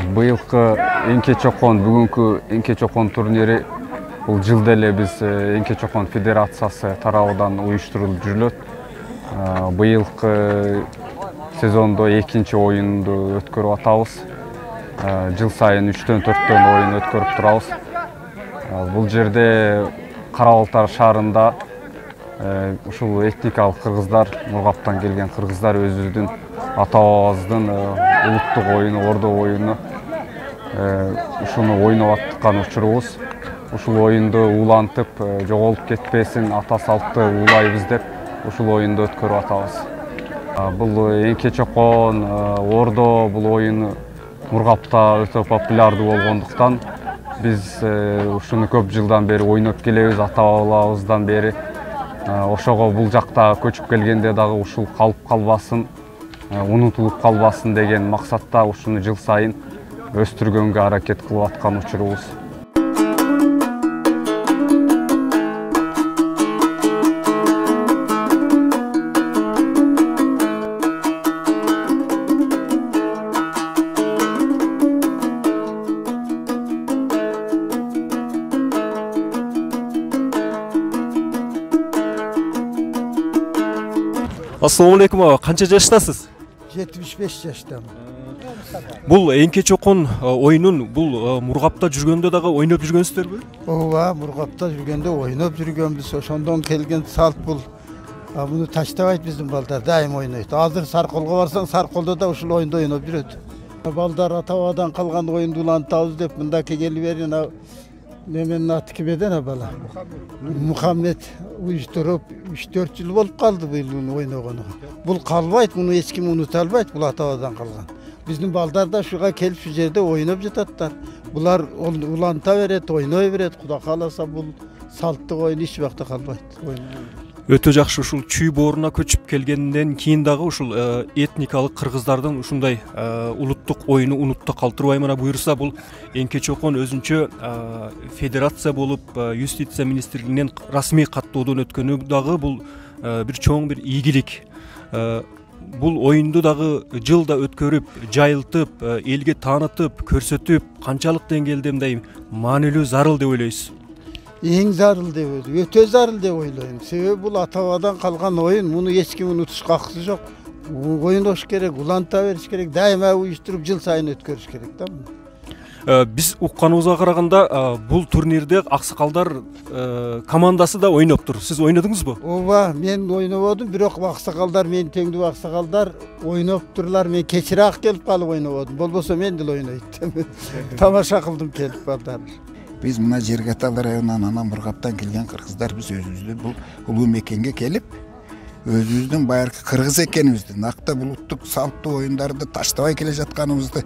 Быйылкы Эңке чокон, бүгүнкү Эңке чокон турнири бул жылда эле биз Эңке чокон федерациясы тарабынан уюштурулуп жүрүлөт. Быйылкы сезондо экинчи оюнду өткөрүп атабыз. Жыл сайын 3-4 оюн өткөрүп турабыз. Бул жерде Кара Балтай шаарында ушул этникалык кыргыздар, Мургаптан келген кыргыздар өзүбүздүн ата-бабабыздын улуттук оюну, ордо оюну ушуну ойноп аткан учурубуз. Ушул оюнду улантып, жоголуп кетпесин, ата салтты улайбыз деп ушул оюнду өткөрүп атабыз. Бул Эңке чокон, ордо бул оюн Мургапта өтө популярдуу болгондуктан биз ушуну көп жылдан бери ойноп келебиз, ата-бабабыздан бери. Ошого бул жакта көчүп келгенде дагы ушул калып калбасын, унутулуп калбасын деген максатта ушуну жыл сайын өстүргөнгө аракет кылып аткан учурубуз. Assalamu alaikum, kança жаштасыз? 75 жаштамын. Бул Эңке чокон оюнун бул Мургапта жүргөндө дагы ойноп жүргөнсүзбү? Ооба, Мургапта жүргөндө ойноп жүргөнбүз. Ошондон келген салт бул. Муну таштабайт биздин балдар, дайым ойнойт. Азыр Сарколго барсаң, Сарколдо да ушул оюнду ойноп жүрөт. Балдар ата-бабадан калган оюнду улантабыз деп мындакы келип берген неменин аты ким эден бала? Мухаммед уюштуруп 3-4 жыл болуп калды бул ойногонуга. Бул калбайт, муну эч ким унута албайт, бул ата-бабадан калган. Биздин балдар да шуга келип шу жерде ойноп жататтар. Булар уланта берет, ойной берет. Кудай кааласа бул салттык оюн эч убакта калбайт. Өтө жакшы, ушул чүй бооруна көчүп келгенден кийин дагы ушул этникалык кыргыздардын ушундай улуттук оюну унутта калтырбай мына буюрса, бул Эңке чокон өзүнчө федерация болуп, юстиция министрлигинен расмий каттоодон өткөнү дагы бул бир чоң бир ийгилик. Бул оюнду дагы жылда өткөрүп, жайылтып, элге таанытып, көрсөтүп, канчалык деңгээлде мындай маанилүү зарыл деп ойлойсуз? Эң зарыл деп ойлойм, өтө зарыл деп ойлойм. Себеби бул ата-бабадан калган оюн, муну эч ким унутушка акысы жок. Ойнош керек, уланта бериш керек, дайыма уюштуруп жыл сайын өткөрүш керек да. Биз укканыбызга караганда бул турнирде аксакалдар командасы да ойноптур. Сиз ойнодуңузбу? Ооба, мен ойнободум, бирок аксакалдар, мен теңдүү аксакалдар ойноптурлар. Мен кечирээк келип калып ойнободум. Болбосо мен деле ойнойт. Тамаша кылдым келип балдар. Биз мына Жергатал районунан анан Мургаптан келген кыргыздар биз өзүбүздү бул улуу мекенге келип, өзүбүздүн байыркы кыргыз экенибизди, накта бул улуттук салттуу оюндарды таштабай келе жатканыбызды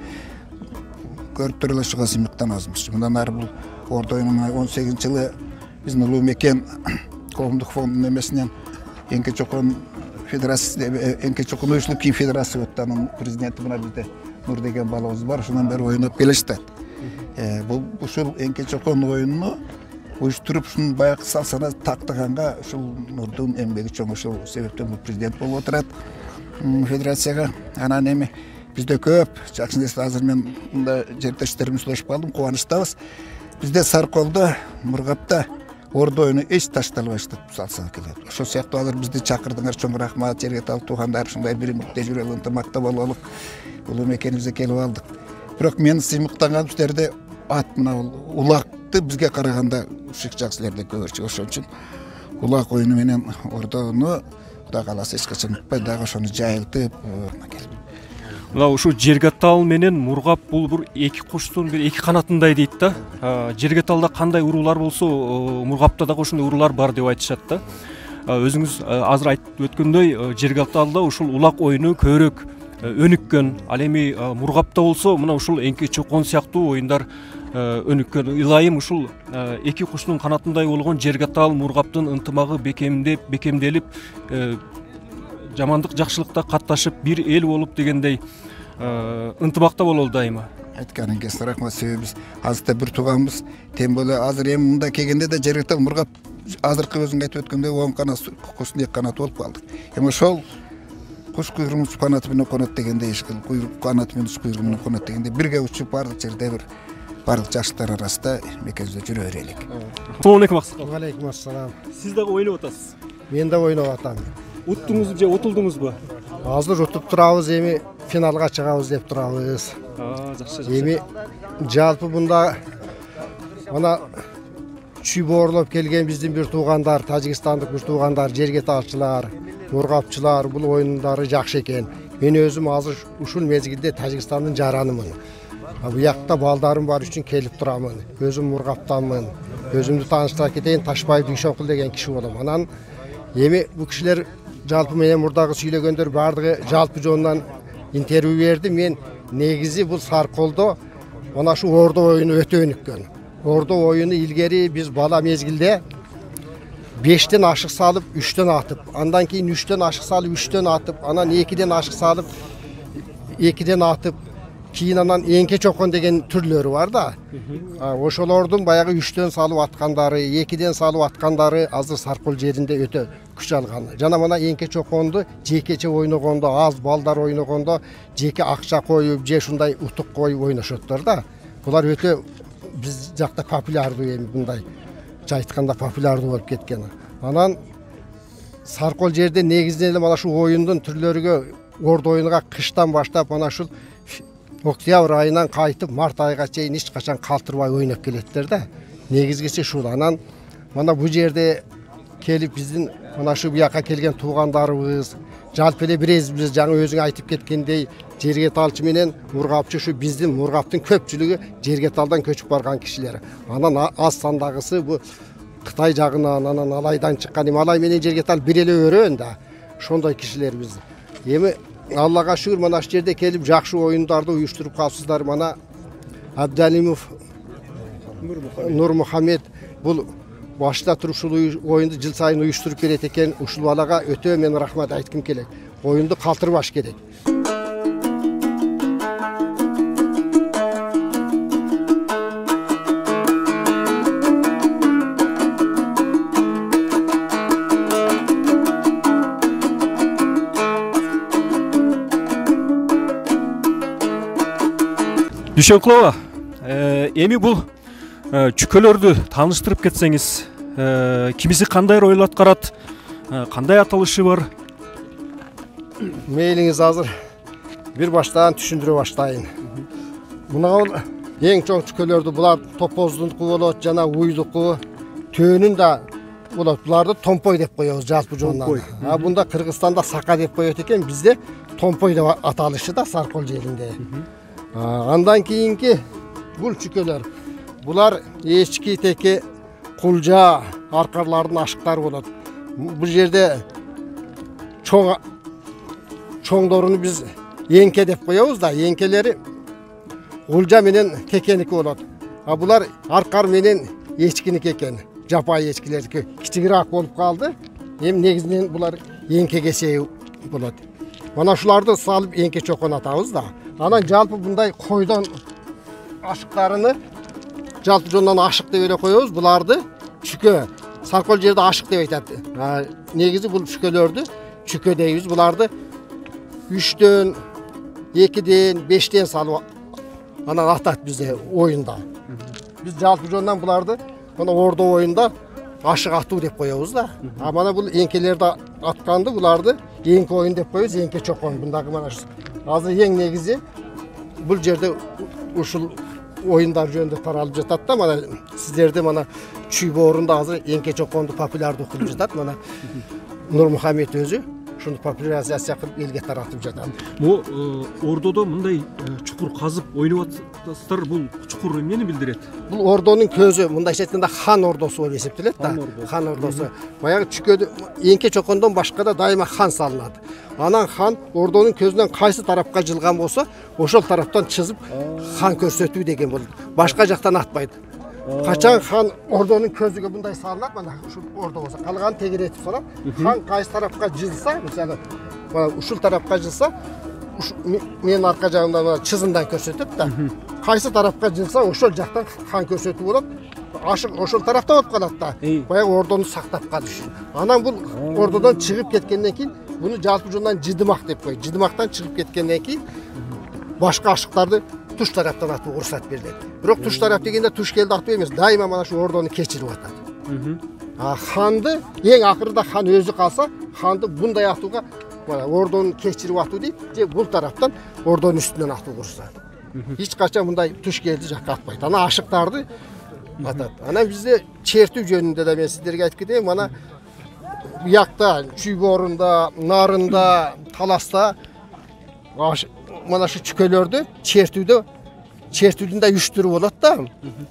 көрүп туруп эле ушуга сыймыктанабыз. Мындан ары бул ордо оюнунун 18-жылы биздин улуу мекен коомдук фондунун эмесинен Эңке чокон федерация, Эңке чокон уюшулуп кийин федерация өттү. Анын президенти мына бизде Нур деген балабыз бар, ушундан бери ойноп келишти. Бул ушул Эңке чокон оюнуну уюштуруп, ушунун байыркы салт-сана тактаганга ушул Нурдун эмгеги чоң. Ошол себептен бул президент болуп отурат федерацияга. Анан эми бизде көп жакшы нерсе. Азыр мен мында жердештеримди сүйлөшүп калдым, кубанычтабыз. Бизде Сарколдо, Мургапта ордо оюну эч ташталбаштык салса келет. Ошол сыяктуу азыр бизди чакырдыңар, чоң рахмат. Жергетал туугандар ушундай биримдикте жүрөлү, ынтымакта бололу. Улуу мекенибизге келип алдык. Бирок мен сыймыктанган жерде ат мына улакты бизге караганда ушук жакшыларды көбүрчү. Ошон үчүн улак оюну менен ордону Кудай кааласа эч качан унутпай, дагы ошону жайылтып келип. Мына ушу Жергатал менен Мургап бул бир эки куштун бир эки канатындай дейт да. Жергаталда кандай уруулар болсо, Мургапта дагы ошондой уруулар бар деп айтышат да. Өзүңүз азыр айтып өткөндөй, Жергаталда ушул улак оюну көбүрөөк өнүккөн. Ал эми Мургапта болсо, мына ушул Эңке чокон сыяктуу оюндар өнүккөн. Ылайым ушул эки куштун канатындай болгон Жергатал, Мургаптын ынтымагы бекемделип, жамандык жакшылыкта катташып бир эл болуп дегендей ынтымакта бололу дайыма. Айтканыңызга рахмат. Себеби биз азырда бир тууганбыз. Тем более азыр эми мында келгенде да Жергетал Мургап азыркы өзүң айтып өткөндөй оң канат, куштун эки канаты болуп калдык. Эми ошол куш куйругун уч канаты менен конот дегенде, ишкил куйрук канаты менен уч куйругу менен конот дегенде бирге учуп бардык жерде бир бардык жаштар арасында мекенде жүрө берелик. Assalamu alaikum Аксак. Алейкум ассалам. Сиз дагы ойноп атасыз. Мен да ойноп атам. Уттуңузбу же утулдуңузбу? Азыр утуп турабыз, эми финалга чыгабыз деп турабыз. Жакшы. Эми жалпы мында мана чүйбоорлоп келген биздин бир туугандар, Тажикстандык бир туугандар, жергеталчылар, мургапчылар бул оюндары жакшы экен. Мен өзүм азыр ушул мезгилде Тажикстандын жаранымын. Буякта балдарым бар үчүн келип турамын. Өзүм мургаптанмын. Өзүмдү тааныштыра кетейин, Ташбаев Дүйшөнкул деген киши болом. Анан эми бул кишилер жалпы менен мурдагы сүйлөгөндөр бардыгы жалпы жонунан интервью берди. Мен негизи бул Сарколдо мына ушу ордо оюну өтө өнүккөн. Ордо оюну илгери биз бала мезгилде 5тен ашык салып 3тен атып, андан кийин 3тен ашык салып 3тен атып, анан 2ден ашык салып 2ден атып, кийин анан эңке чокон деген түрлөрү бар да. Ошолордун баягы 3тен салып аткандары, 2ден салып аткандары азыр Саркол жеринде өтө күч алган. Жана мына эңке чоконду жекече ойногондо, аз балдар ойногондо жеке акча коюп, же ушундай утук коюп ойношоттор да. Булар өтө биз жакта популярдуу, эми мындай айтканда популярдуу болуп кеткен. Анан Саркол жерде негизинен эле мына ушул оюндун түрлөрүгө ордо оюнуга кыштан баштап мына ушул октябрь айынан кайтып март айга чейин эч качан калтырбай ойноп келеттер да. Негизгиси ушул. Анан мына бул жерде келип биздин мына ушу буяка келген туугандарыбыз, жалпы эле биз жаңы өзүң айтып кеткендей Жергеталчы менен мургапчы ушу биздин мургаптын көпчүлүгү Жергеталдан көчүп барган кишилер. Анан аз сандагысы бу Кытай жагынан, анан Алайдан чыккан, Алай менен Жергетал бир эле өрөөн да. Ошондой кишилер биз. Эми Аллага шүгүр мына аш жерде келип жакшы оюндарды уюштуруп калсыздар. Мана Абдалимов Нурмухамед бул башта туруп ушул оюнду жыл сайын уюштуруп берет экен. Ушул балага өтө мен рахмат айткым келет. Оюнду калтырбаш керек. Дүйшөнкулова, эми бул чүкөлөрдү тааныштырып кетсеңиз, кимиси кандай роль аткарат, кандай аталышы бар? Мейлиңиз азыр бир баштан түшүндүрө баштайын. Мына бул эң чоң чүкөлөрдү булар топоздундуку болот, жана уйдуку, төөнүн да болот. Буларды томпой деп коебуз жалпы жонунан. Бунда Кыргызстанда сака деп коет экен, бизде томпой деп аталышы да Саркол жеринде. Андан кийинки бул чүкөлөр. Булар эчки, теке, кулжа, аркарлардын ашыктары болот. Бул жерде чоңдоруну биз эңке деп коебуз да. Эңкелери кулжа менен текеники болот. Булар аркар менен эчкиники экен. Жапай эчкилердики кичигирээк болуп калды. Эми негизинен булар эңкеге чейин болот. Мана ушуларды салып эңке чокон атабыз да. Анан жалпы мындай койдон ашыктарыны жалпы жонунан ашык деп эле коебуз. Буларды чүкө. Саркол жерде ашык деп айтат. Негизи бул чүкөлөрдү чүкө дейбиз. Буларды 3төн, 2ден, 5тен салып анан атат бизде оюнда. Биз жалпы жонунан буларды мына ордо оюнда ашык атуу деп коебуз да. Мана бул эңкелерди атканды буларды эңке оюн деп коебуз, эңке чокон. Бундагы мана азыр эң негизи бул жерде ушул оюндар жөнүндө таралып жатат да. Мана сиздерде мана чүйбоорунда азыр эңке чоконду популярдуу кылып жатат. Мана Нурмухамед өзү ушуну популяризация кылып элге таратып жатат. Бул ордодо мындай чукур казып ойноп атасыздар, бул чукур эмнени билдирет? Бул ордонун көзү, мындайча айтканда хан ордосу болуп эсептелет да. Хан ордосу. Баягы чүкөдү эңке чокондон башка да дайыма хан салынат. Анан хан ордонун көзүнөн кайсы тарапка жылган болсо, ошол тараптан чызып хан көрсөтүү деген болот. Башка жактан атпайт. Качан хан ордонун көзүгө мындай салынат, мына ушул ордо болсо, калган тегеретип салат. Хан кайсы тарапка жылса, мисалы, мына ушул тарапка жылса, Менин арка жагымда чызымдан көрсөтөт да. Кайсы тарапка жылса ошол жактан хан көрсөтүү болот. Ашык ошол тарапта болуп калат да. Баягы ордону сактап калыш үчүн. Анан бул ордодон чыгып кеткенден кийин буну жалпы жонунан жыдымак деп коет. Жыдымактан чыгып кеткенден кийин башка ашыктарды туш тараптан атуу уруксат берилет. Бирок туш тарап дегенде туш келди атуу эмес, дайыма мана шу ордону кечирип атат. Ханды эң акырда хан өзү калса, ханды мындай атууга мана ордону кечирип атуу дейт, же бул тараптан ордонун үстүнөн атуу уруксат. Эч качан мындай туш келди жакка атпайт. Ана ашыктарды атат. Анан бизде чертүү жөнүндө да мен сиздерге айтып кетейин, мана буякта, Чүйборунда, Нарында, Таласта мана шу чүкөлөрдү чертүүдүн да 3 түрү болот да.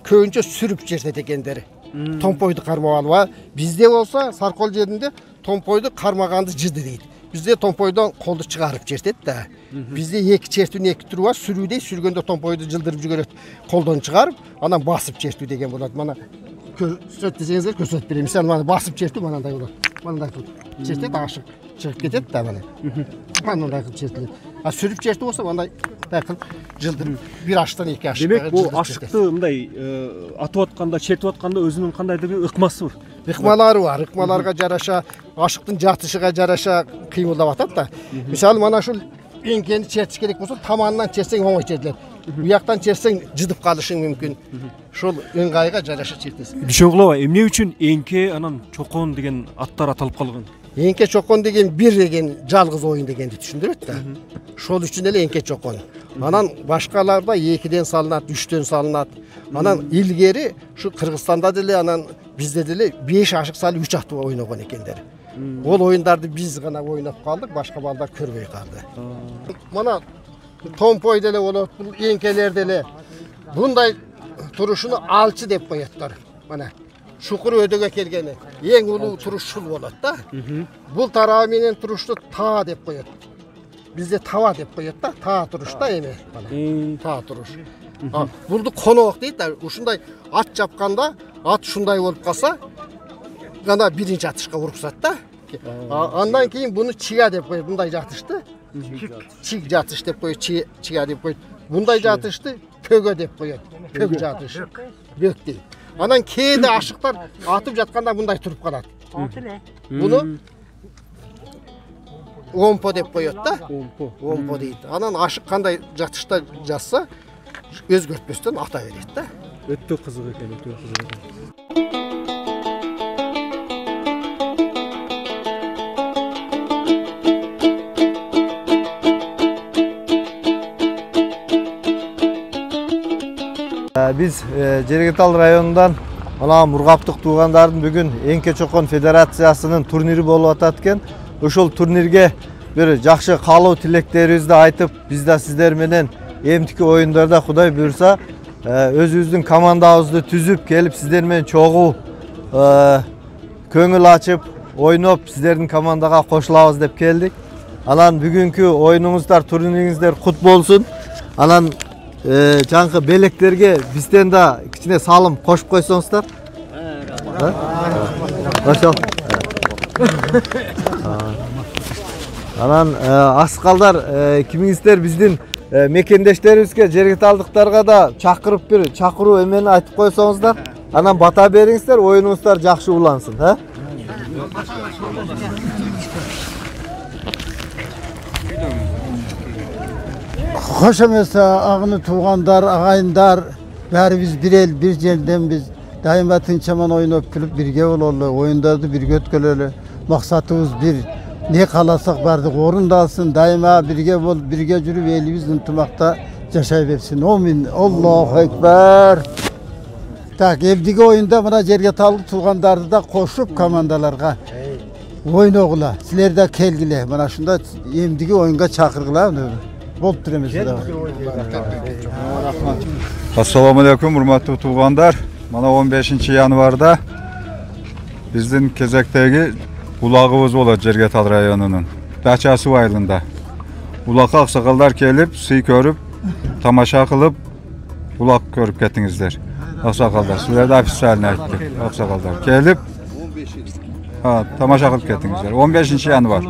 Көбүнчө сүрүп чертет экендери. Томпойду кармап алып, бизде болсо Саркол жеринде томпойду кармаганды жыды дейт. Бизде томпойдон колду чыгарып чертет да. Бизде 2 чертүүнүн 2 түрү бар, сүрүүдей сүргөндө томпойду жылдырып жүгөрөт, колдон чыгарып, анан басып чертүү деген болот. Мана көрсөтсөңүздөр көрсөтүп берем. Мисалы мана басып чертүү манандай болот. Мындай кылып чертет, ашык чыгып кетет да мана. Мындай кылып чертилет. А сүрүп чертүү болсо мындай кылып жылдырып бир аштан 2 ашык. Демек бул ашыкты мындай атып атканда, чертип атканда өзүнүн кандайдыр бир ыкмасы бар. Ыкмалары бар. Ыкмаларга жараша, ашыктын жатышыга жараша кыймылдап атат да. Мисалы мана ушул эңкени чертиш керек болсо, таманынан чертсең оңой чертилет. Буяктан чертсең жыдып калышың мүмкүн. Ошол ыңгайга жараша чертесиң. Түшүнгүлөбү, эмне үчүн эңке анан чокон деген аттар аталып калган? Эңке чокон деген бир деген жалгыз оюн дегенди түшүндүрөт да. Ошол үчүн эле эңке чокон. Анан башкаларда 2ден салынат, 3дөн салынат. Анан илгери ушу Кыргызстанда деле анан бизде деле 5 ашык салып 3 атуу ойногон экендер. Ол оюндарды биз гана ойноп калдык, башка балдар көрбөй калды. Мана томпой деле болот, бул эңкелер деле мындай турушуну алчы деп коеттор. Мана шукур өдөгө келгени эң улуу туруш ушул болот да. Бул тарабы менен турушту таа деп коет. Бизде таба деп коет да, таа туруш да эми. Таа туруш. Булду коноок дейт да. Ушундай ат жапканда, ат ушундай болуп калса, гана биринчи атышка уруксат да. Андан кийин буну чига деп коет, мындай жатышты. Чиг жатыш деп коет, чига деп коет. Мындай жатышты пөгө деп коет. Пөг жатыш. Бөк дейт. Анан кээде ашыктар атып жатканда мындай туруп калат. Буну омпо деп коет да. Омпо дейт. Анан ашык кандай жатышта жатса, өзгөртпөстөн ата берет да. Өтө кызык экен, өтө кызык экен. Biz Жерегетал районунан мына Мургаптык туугандардын бүгүн Эңке чокон федерациясынын турнири болуп атат экен. Ошол турнирге бир жакшы каалоо тилектерибизди айтып, биз да сиздер менен эмтики оюндарда Кудай буйрса өзүбүздүн командабызды түзүп келип сиздер менен чогуу көңүл ачып ойноп сиздердин командага кошулабыз деп келдик. Анан бүгүнкү оюнуңуздар, турнириңиздер кут болсун. Анан жаңкы белектерге бизден да кичине салым кошуп койсоңуздар. Ошол. Анан аскалдар кимиңиздер биздин мекендештерибизге, Жерегеталдыктарга да чакырып бир чакыруу эмени айтып койсоңуздар. Анан бата бериңиздер, оюнуңуздар жакшы улансын, Хош эмес агыны туугандар, агайындар, баарыбыз бир эл, бир жерден биз дайыма тынч аман ойноп күлүп бирге бололу, оюндарды бирге өткөрөлү. Максатыбыз бир. Не кааласак бардык орундалсын, дайыма бирге болуп, бирге жүрүп элибиз ынтымакта жашай берсин. Амин. Аллаху экбер. Так, эмдиги оюнда мына Жерегеталдык туугандарды да кошуп командаларга ойногула. Силер да келгиле. Мына ушунда эмдиги оюнга чакыргыла. Болуп тур эмес. Assalamu alaikum hurmatly tuğandar. Mana 15 yanvarda bizdin Kezektegi ulağımız bolat Жерегетал rayonunun Daçası ayılında. Ulakka aksakallar kelip, suyu körüp, tamaşa kılıp, ulak körüp kettinizler. Aksakallar, sizler de ofisyalini ayttık. Aksakallar kelip, tamaşa kılıp kettinizler. 15 yanvar.